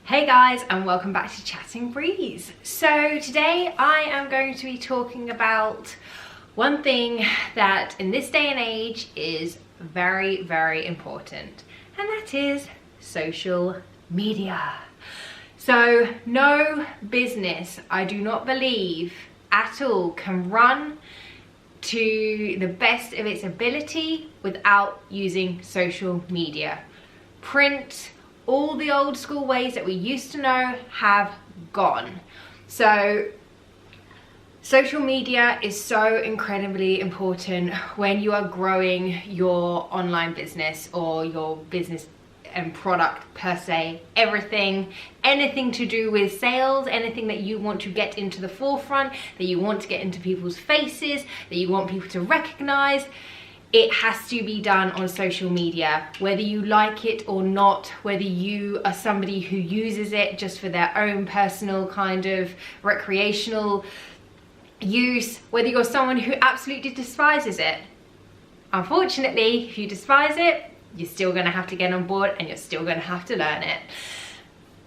Hey guys, and welcome back to Chatting Breeze. So today I am going to be talking about one thing that in this day and age is very, very important, and that is social media. So no business, I do not believe at all, can run to the best of its ability without using social media. Print, all the old school ways that we used to know have gone. So social media is so incredibly important when you are growing your online business or your business and product per se. Anything to do with sales, anything that you want to get into the forefront, that you want to get into people's faces, that you want people to recognize, it has to be done on social media, whether you like it or not, whether you are somebody who uses it just for their own personal kind of recreational use, whether you're someone who absolutely despises it. Unfortunately, if you despise it, you're still going to have to get on board and you're still going to have to learn it.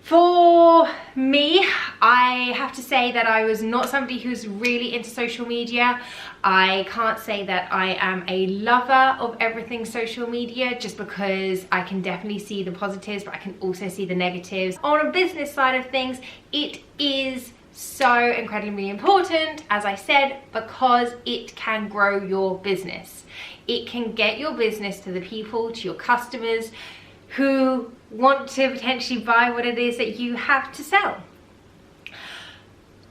For me, I have to say that I was not somebody who's really into social media. I can't say that I am a lover of everything social media, just because I can definitely see the positives, but I can also see the negatives. On a business side of things, it is so incredibly important, as I said, because it can grow your business. It can get your business to the people, to your customers who want to potentially buy what it is that you have to sell.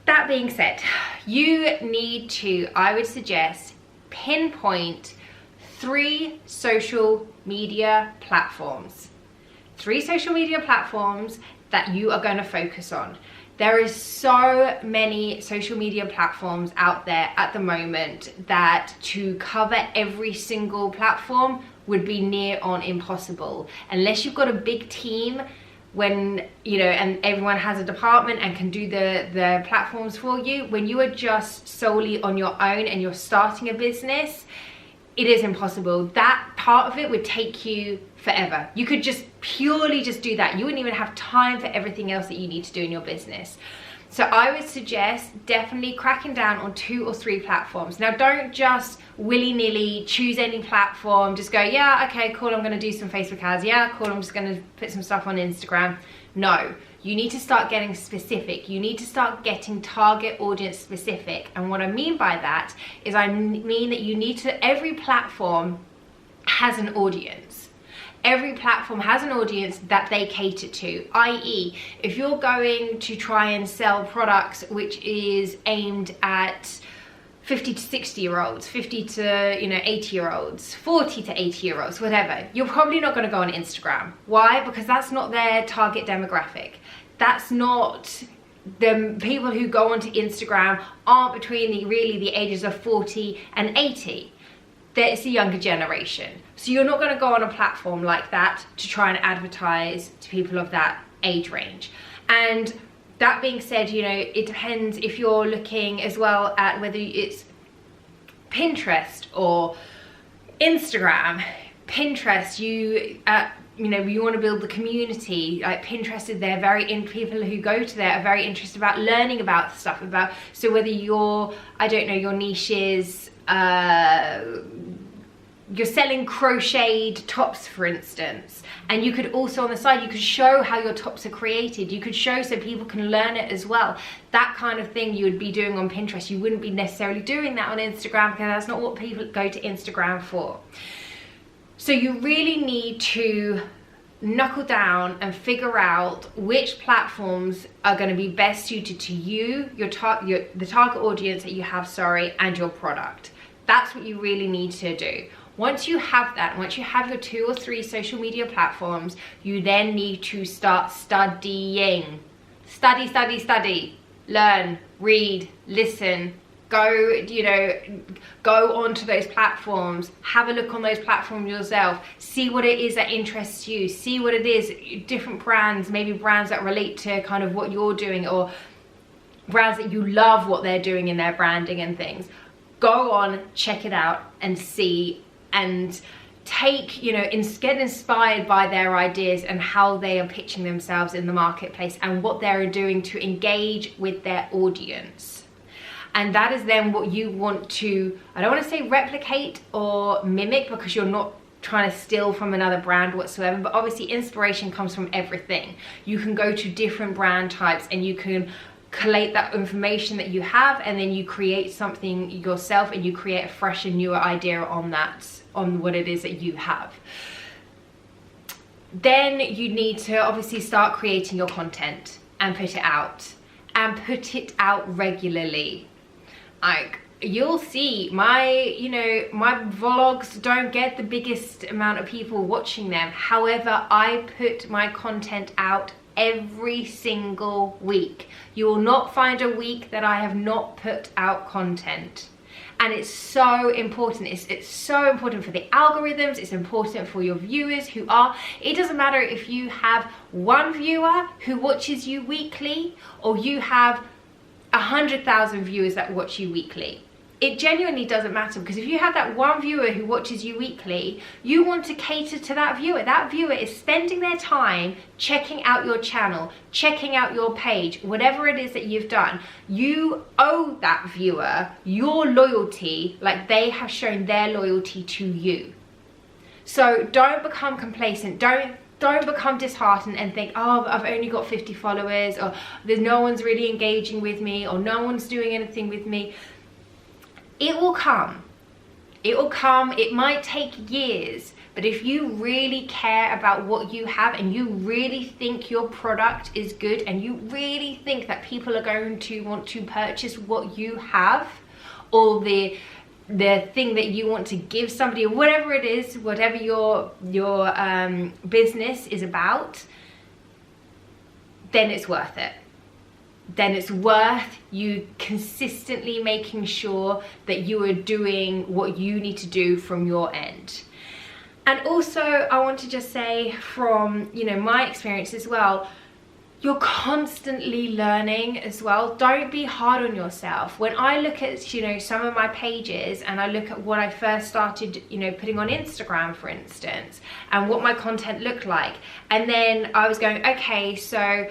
That being said, you need to, I would suggest, pinpoint 3 social media platforms. 3 social media platforms that you are going to focus on. There is so many social media platforms out there at the moment that to cover every single platform would be near on impossible, unless you've got a big team, when you know, and everyone has a department and can do the platforms for you. When you are just solely on your own and you're starting a business, it is impossible. That part of it would take you forever. You could just purely just do that. You wouldn't even have time for everything else that you need to do in your business. So I would suggest definitely cracking down on 2 or 3 platforms. Now, don't just willy-nilly choose any platform. Just go, yeah, okay, cool, I'm going to do some Facebook ads. Yeah, cool, I'm just going to put some stuff on Instagram. No, you need to start getting specific. You need to start getting target audience specific. And what I mean by that is I mean that you need to, every platform has an audience. Every platform has an audience that they cater to, i.e. if you're going to try and sell products which is aimed at 50 to 60 year olds, 50 to 80 year olds, 40 to 80 year olds, whatever, you're probably not going to go on Instagram. Why? Because that's not their target demographic. That's not the people who go onto Instagram aren't between the ages of 40 and 80. It's the younger generation. So you're not going to go on a platform like that to try and advertise to people of that age range. And that being said, it depends if you're looking as well at whether it's Pinterest or Instagram. Pinterest, you want to build the community. Like Pinterest, they're very in, people who go to there are very interested about learning about stuff about. So whether your niche is you're selling crocheted tops, for instance, and you could also on the side, you could show how your tops are created. You could show so people can learn it as well. That kind of thing you would be doing on Pinterest. You wouldn't be necessarily doing that on Instagram, because that's not what people go to Instagram for. So you really need to knuckle down and figure out which platforms are going to be best suited to you, the target audience that you have, and your product. That's what you really need to do. Once you have that, once you have your 2 or 3 social media platforms, you then need to start studying. Study, learn, read, listen, go onto those platforms, have a look on those platforms yourself, see what it is that interests you, see what it is, different brands, maybe brands that relate to kind of what you're doing, or brands that you love what they're doing in their branding and things. Go on, check it out and see, and take, you know, get inspired by their ideas and how they are pitching themselves in the marketplace and what they're doing to engage with their audience. And that is then what you want to, I don't want to say replicate or mimic, because you're not trying to steal from another brand whatsoever, but obviously inspiration comes from everything. You can go to different brand types and you can collate that information that you have, and then you create something yourself and you create a fresh and newer idea on that, on what it is that you have. Then you need to obviously start creating your content and put it out, and put it out regularly. Like, you'll see my, you know, my vlogs don't get the biggest amount of people watching them. However, I put my content out every single week. You will not find a week that I have not put out content. And it's so important. It's so important for the algorithms. It's important for your viewers who are, it doesn't matter if you have one viewer who watches you weekly or you have 100,000 viewers that watch you weekly. It genuinely doesn't matter, because if you have that one viewer who watches you weekly, you want to cater to that viewer. That viewer is spending their time checking out your channel, checking out your page, whatever it is that you've done. You owe that viewer your loyalty, like they have shown their loyalty to you. So don't become complacent. Don't become disheartened and think, oh, I've only got 50 followers, or there's no one's really engaging with me, or no one's doing anything with me. It will come. It will come. It might take years, but if you really care about what you have and you really think your product is good and you really think that people are going to want to purchase what you have, or the thing that you want to give somebody, or whatever it is, whatever your business is about, then it's worth it. Then it's worth you consistently making sure that you are doing what you need to do from your end. And also, I want to just say from, you know, my experience as well, you're constantly learning as well. Don't be hard on yourself. When I look at, you know, some of my pages and I look at what I first started, you know, putting on Instagram, for instance, and what my content looked like, and then I was going, okay, so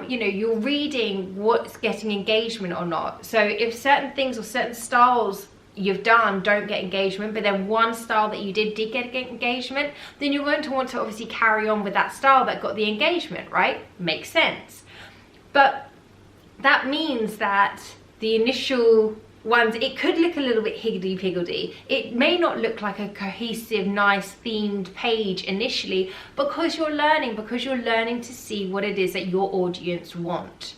you know, you're reading what's getting engagement or not. So if certain things or certain styles you've done don't get engagement, but then one style that you did get engagement, then you're going to want to obviously carry on with that style that got the engagement, right? Makes sense. But that means that the initial ones, it could look a little bit higgledy-piggledy. It may not look like a cohesive, nice themed page initially, because you're learning to see what it is that your audience want.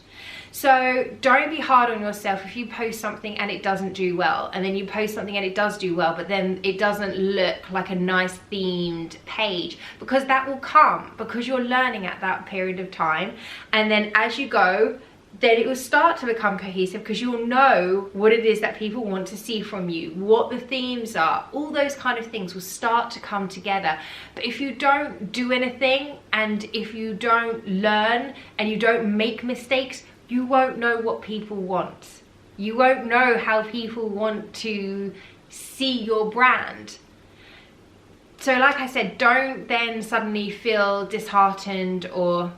So don't be hard on yourself if you post something and it doesn't do well, and then you post something and it does do well, but then it doesn't look like a nice themed page, because that will come because you're learning at that period of time. And then as you go, then it will start to become cohesive, because you'll know what it is that people want to see from you, what the themes are, all those kind of things will start to come together. But if you don't do anything, and if you don't learn and you don't make mistakes, you won't know what people want. You won't know how people want to see your brand. So like I said, don't then suddenly feel disheartened or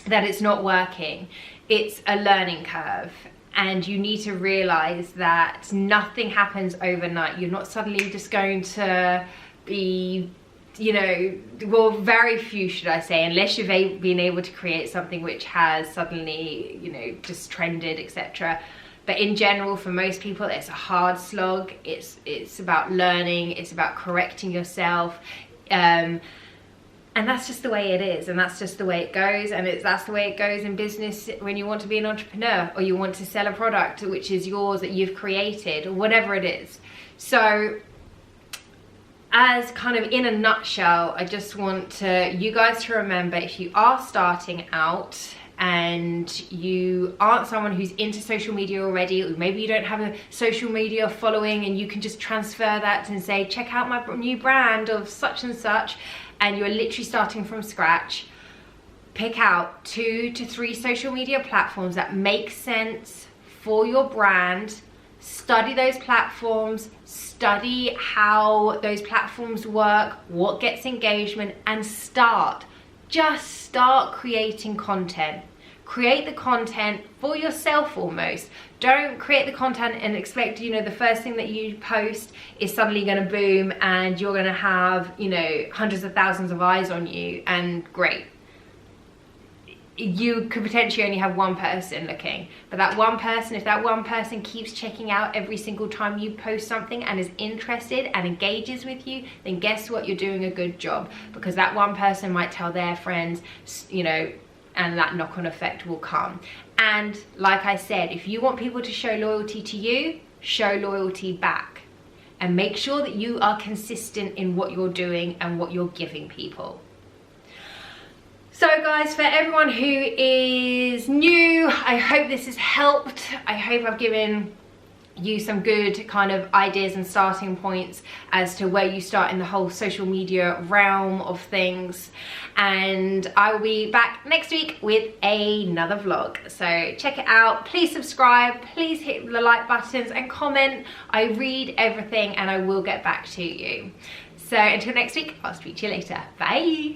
that it's not working. It's a learning curve, and you need to realize that nothing happens overnight. You're not suddenly just going to be, you know, well, very few, should I say, unless you've been able to create something which has suddenly, you know, just trended, etc. But in general, for most people, it's a hard slog. It's about learning, it's about correcting yourself, and that's just the way it is, and that's just the way it goes, and that's the way it goes in business when you want to be an entrepreneur, or you want to sell a product which is yours that you've created, or whatever it is. So as kind of in a nutshell, I just want you guys to remember, if you are starting out and you aren't someone who's into social media already, or maybe you don't have a social media following and you can just transfer that and say, check out my new brand of such and such, and you're literally starting from scratch, pick out 2 to 3 social media platforms that make sense for your brand. study those platforms, study how those platforms work, what gets engagement, and just start creating content. Create the content for yourself almost. Don't create the content and expect, you know, the first thing that you post is suddenly going to boom and you're going to have, you know, hundreds of thousands of eyes on you, and great. You could potentially only have one person looking, but that one person, if that one person keeps checking out every single time you post something and is interested and engages with you, then guess what? You're doing a good job, because that one person might tell their friends, you know, and that knock-on effect will come. And like I said, if you want people to show loyalty to you, show loyalty back, and make sure that you are consistent in what you're doing and what you're giving people. So guys, for everyone who is new, I hope this has helped. I hope I've given you some good kind of ideas and starting points as to where you start in the whole social media realm of things. And I will be back next week with another vlog. So check it out. Please subscribe. Please hit the like buttons and comment. I read everything and I will get back to you. So until next week, I'll speak to you later. Bye.